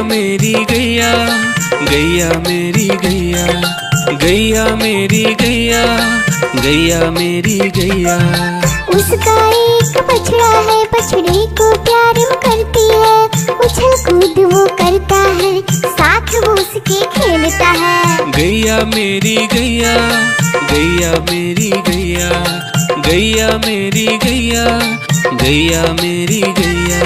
मेरी गैया, गैया मेरी गैया, गैया मेरी गैया, गैया मेरी गैया। उसका एक बछड़ा है, बछड़े को प्यार वो करती है, उछल कूद वो करता है, साथ वो उसके खेलता है। गैया मेरी गैया, गैया मेरी गैया, गैया मेरी गैया, गैया मेरी गैया।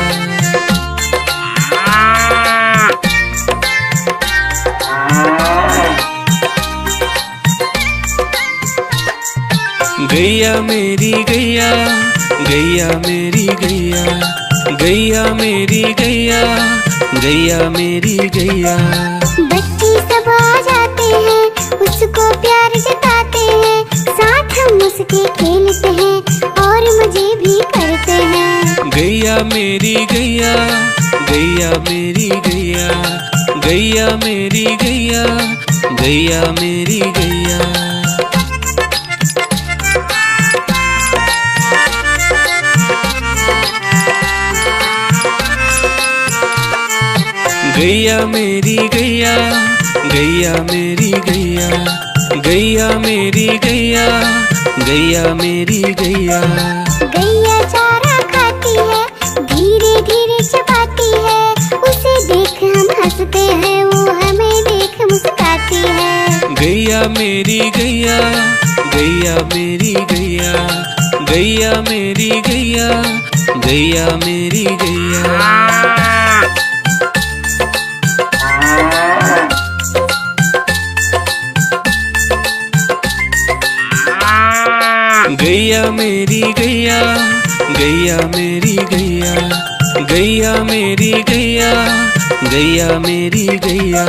गैया मेरी गैया, गैया मेरी गैया, गैया मेरी गैया, गैया मेरी गैया। बच्चे सब आ जाते हैं, उसको प्यार जताते हैं, साथ हम उसके खेलते हैं और मजे भी करते हैं। गैया मेरी गैया, गैया मेरी गैया, गैया मेरी गैया, गैया मेरी गैया। गैया मेरी गैया, गैया मेरी गैया, गैया मेरी गैया, गैया मेरी गैया। गैया चारा खाती है, धीरे धीरे चबाती है, उसे देख हम हंसते हैं, वो हमें देख मुस्कुराती है। गैया मेरी गैया, गैया मेरी गैया, गैया मेरी गैया, गैया मेरी गैया। गैया मेरी गैया, गैया मेरी गैया, गैया मेरी गैया, गैया मेरी गैया।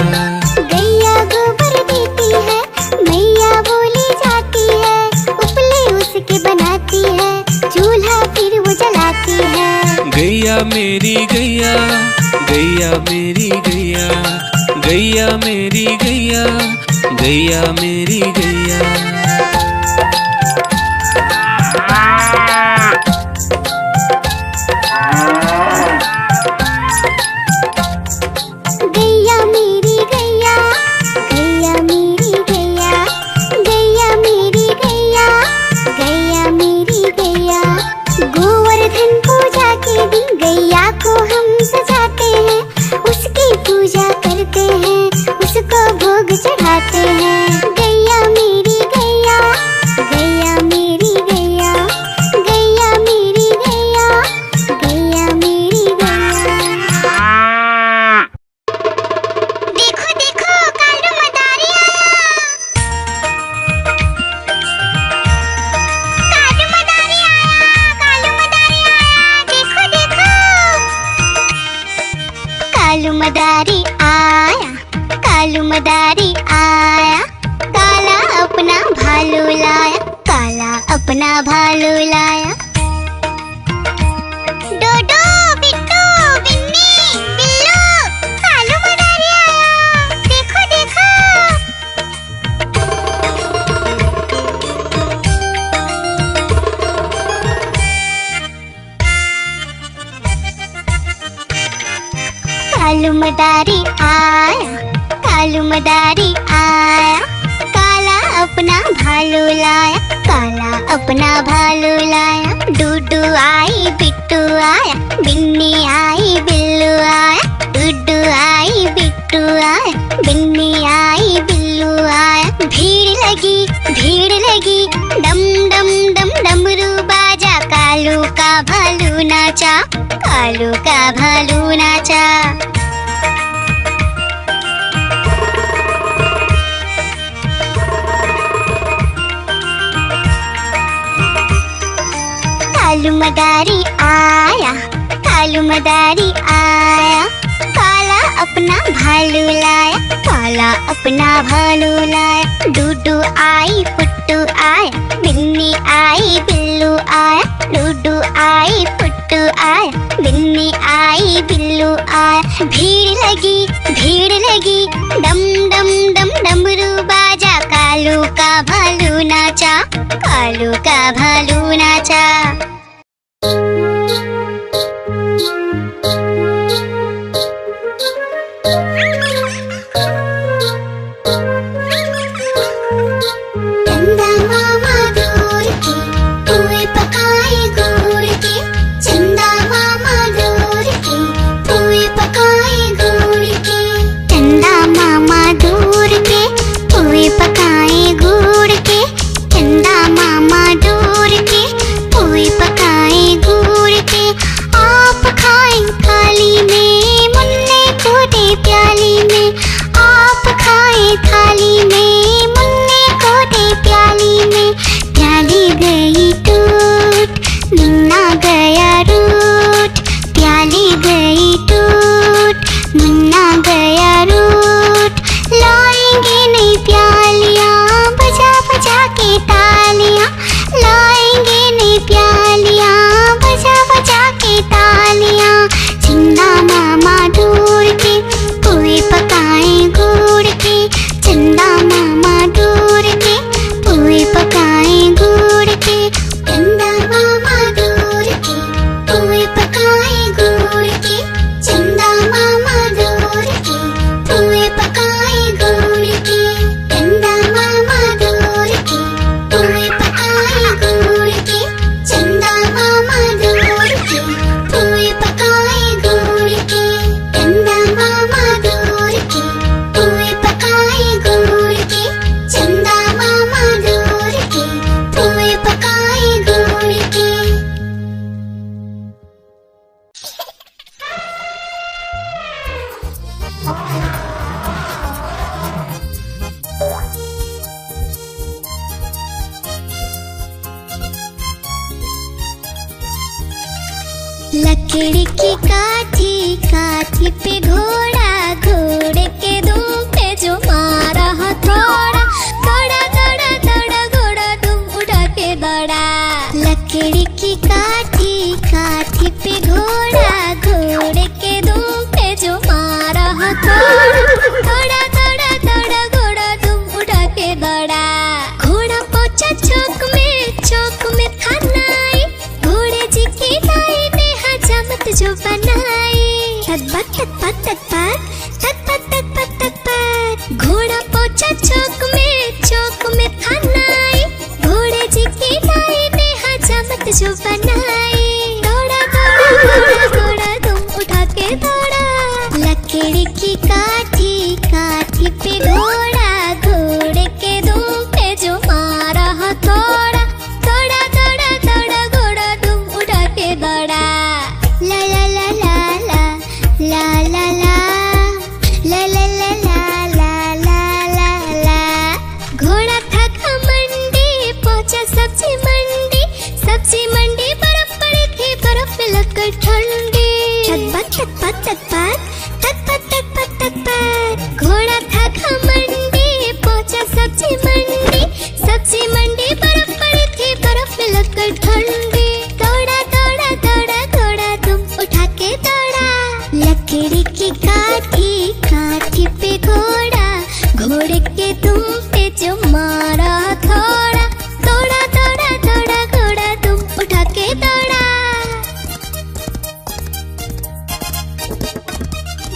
गैया गोबर देती है, मैया बोली जाती है, उपले उसके बनाती है, चूल्हा फिर वो जलाती है। गैया मेरी गैया, गैया मेरी गैया, गैया मेरी गैया, गैया मेरी गैया। गैया मेरी गैया, गैया मेरी गैया, गैया मेरी गैया, गैया मेरी गैया। गोवर्धन पूजा के दिन गैया को हम सजाते हैं, उसकी पूजा करते हैं, उसको भोग चढ़ाते हैं। गैया मेरी गैया, गैया मेरी गैया, गैया मेरी गैया, गैया मेरी गैया। देखो देखो कालू मदारी आया, कालू मदारी आया, कालू मदारी आया, देखो देखो। कालू मदारी आया, कालू मदारी आया, काला अपना भालू लाया, काला अपना भालू लाया। डोडो बिट्टू बिन्नी बिल्लू, कालू मदारी आया, देखो देखो। कालू मदारी आया, कालू मदारी आया, काला अपना भालू लाया, काला अपना भालू लाया। डूडू आई बिट्टू आया, बिन्नी आई बिल्लू आया, डूडू आई बिट्टू आया, बिन्नी आई बिल्लू आया। भीड़ लगी, डम डम डम डमरू बाजा, कालू का भालू नाचा, कालू का भालू नाचा। कालू मदारी आया, कालू मदारी आया, काला अपना भालू लाया, काला अपना भालू लाया। डूडू आई पुट्टू आया, बिन्नी आई बिल्लू आया, डूडू आई पुट्टू आया, बिन्नी आई बिल्लू आया। भीड़ लगी, डम डम डम डमरू बाजा, कालू का भालू नाचा, कालू का भालू नाचा। चंदा मामा दूर के पुए पकाए गुड़ के, चंदा मामा दूर के पुए पकाए गुड़ के, चंदा मामा दूर के पुए पकाए गुड़ के, चंदा मामा दूर के पुए पकाए गुड़ के। आप खाएं थाली में, मुन्ने को दे प्याली में, आप खाएं थाली में, मुन्ने को दे प्याली में। प्याली गई टूट, मुन्ना गया रूठ, प्याली गई टूट, मुन्ना गया रूठ। लाएंगे नई प्यालियां बजा बजा के तालियां, लाएंगे नई प्यालियां बजा बजा के तालियां। चंदा मामा दूर के पुए पकाए गुड़ के, चंदा मामा दूर के पुए पकाए गुड़ के, चंदा मामा दूर के पुए पकाए गुड़ के, चंदा मामा दूर के पुए पकाए गुड़ के, चंदा मामा दूर के पुए पकाए गुड़ के, चंदा मामा दूर के पुए पकाए गुड़ के, चंदा मामा दूर के पुए पकाए गुड़ के, चंदा मामा दूर के पुए पकाए गुड़ के। लकड़ी की काठी, काठी पे घोड़ा, घोड़े के दुम पे जो मारा हथौड़ा, दौड़ा दौड़ा दौड़ा घोड़ा दुम उठा के दौड़ा। लकड़ी की काठी, काठी पे घोड़ा, घोड़े के दुम पे जो मारा हथौड़ा, दौड़ा दौड़ा दौड़ा घोड़ा दुम उठा के दौड़ा। घोड़ा पहुंचा चौक में था नाई, घोड़े जी की नाई ने हजामत जो बनाई। तकबक तकबक तकबक तकबक तकबक तकबक। घोड़ा पहुंचा चौक में था नाई, घोड़े जी की नाई ने हजामत जो बनाई। दौड़ा दौड़ा घोड़ा घोड़ा तुम उठा के दौड़ा। लकड़ी की काठी, काठी पे घोड़ा, घोड़े के दुम पे जो मारा हथौड़ा, दौड़ा दौड़ा दौड़ा घोड़ा तुम उठा के दौड़ा। ला ला ला ला ला ला ला ला ला ला ला ला ला ला ला। घोड़ा था घमंडी, पहुंचा सब्जी मंडी, सब्जी मंडी बर्फ पड़ी थी, बर्फ में लगकर ठंडी। तकबक तकबक तकबक तकबक तकबक तकबक। घोड़ा था घमंडी, पहुंचा सब्जी मंडी, सब्जी मंडी बर्फ पड़ी थी, बर्फ में लगकर ठंडी। दौड़ा दौड़ा दौड़ा घोड़ा तुम उठा के दौड़ा। लकड़ी की काठी, काठी पे घोड़ा, घोड़े के तुम पे जो मारा हथौड़ा, दौड़ा दौड़ा दौड़ा घोड़ा तुम उठा के दौड़ा।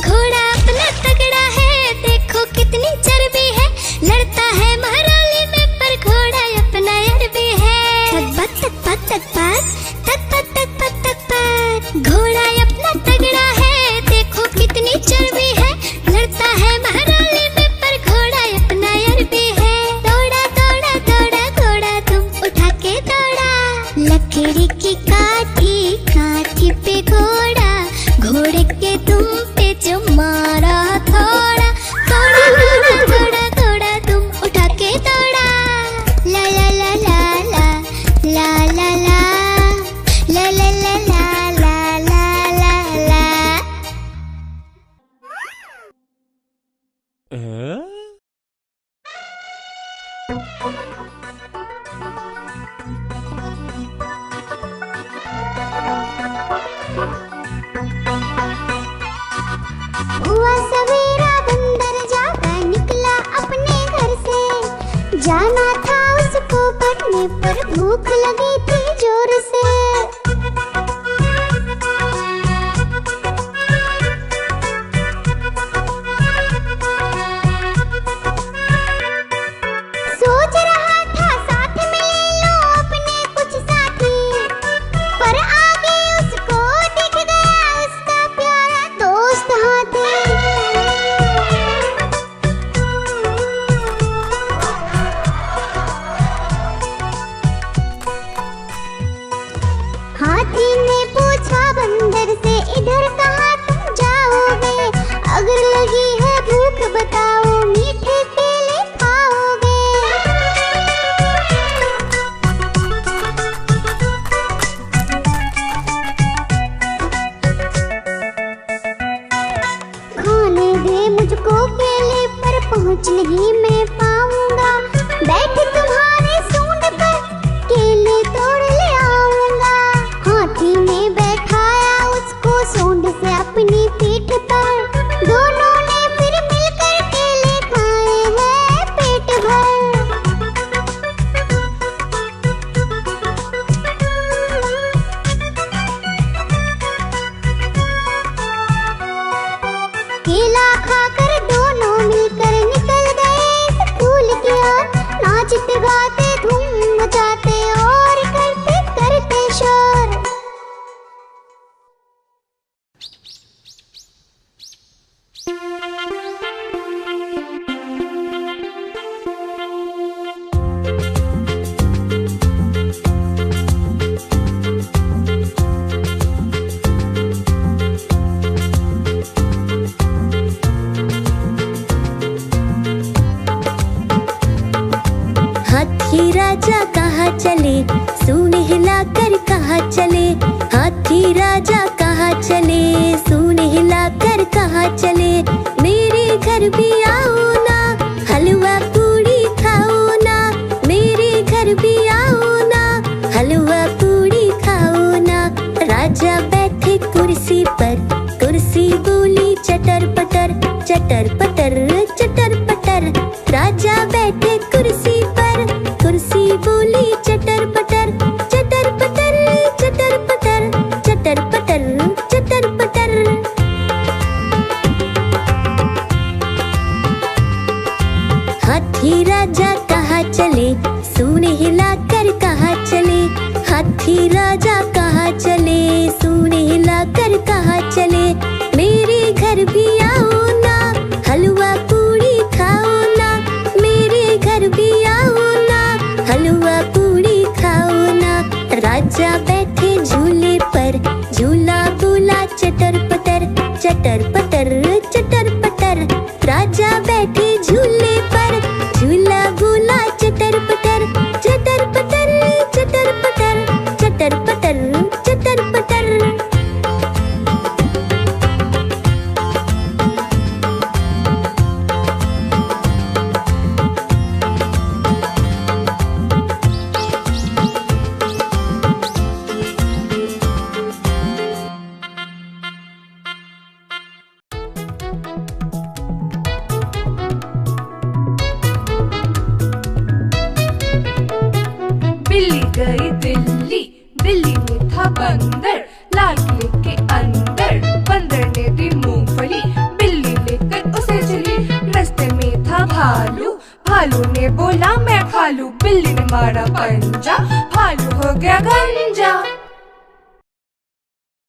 घोड़ा अपना तगड़ा है, देखो कितनी चर्बी है, लड़ता है महराली में पर घोड़ा अपना अरबी है। तकबक तकबक तकबक तकबक तकबक तकबक। घोड़ा अपना तगड़ा है, देखो कितनी चर्बी है, लड़ता है महराली में पर घोड़ा अपना अरबी है। दौड़ा दौड़ा दौड़ा घोड़ा तुम उठा के दौड़ा। लकड़ी की काठी, काठी पे घोड़ा, घोड़े के तुम पे जो मारा हथौड़ा, दौड़ा दौड़ा दौड़ा घोड़ा तुम उठा के दौड़ा। ला ला ला ला ला ला ला ला ला ला ला ला ला ला ला ला। हुआ सवेरा बंदर जागा निकला अपने घर से, जाना था उसको पढ़ने पर भूख लगी थी जोर से। मुझको केले पर पहुँच नहीं मैं पाऊंगा। बैठ तुम्हारे सूंड पर केले तोड़ ले आऊंगा। हाथी ने बैठाया उसको सूंड से अपनी पीठ पर, दोनों ने फिर मिलकर केले खाए हैं पेट भर। केला खाकर दोनों मिलकर निकल गए स्कूल की ओर। नाचते गाते धूम मचाते और करते करते शोर। हाथी राजा कहाँ चले, सूंड हिलाकर कहाँ चले। हाथी राजा कहाँ चले, सूंड हिलाकर कहाँ चले। मेरे घर भी आओ ना, हलवा पूड़ी खाओ ना। मेरे घर भी आओ ना, हलवा पूड़ी खाओ ना। राजा बैठे कुर्सी पर, कुर्सी बोली चटर पटर, चटर पटर चटर पटर। राजा बैठे कुर्सी पर, कुर्सी बोली चटर पटर, चटर पटर चटर पटर, चटर पटर चटर पटर। हाथी राजा कहाँ चले, सूंड हिलाकर कहाँ चले। हाथी राजा कहाँ चले, सूंड हिलाकर कहाँ चले। मेरे घर भी आओ ना, हलवा पूड़ी खाओ ना। मेरे घर भी आओ ना, हलवा पूड़ी खाओ ना। राजा बैठे झूले पर, झूला बोला चटर पटर, चटर पटर चटर पटर। राजा बैठे झूले पर, झूला बोला चटर पटर, चटर पटर चटर पटर, चटर पटर चटर पटर। बिल्ली गई दिल्ली, दिल्ली में था बंदर, लाल किले के अंदर। बंदर ने दी मूंगफली, बिल्ली लेकर उसे चली। रास्ते में था भालू, भालू ने बोला मैं खा लूं। बिल्ली ने मारा पंजा, भालू हो गया गंजा।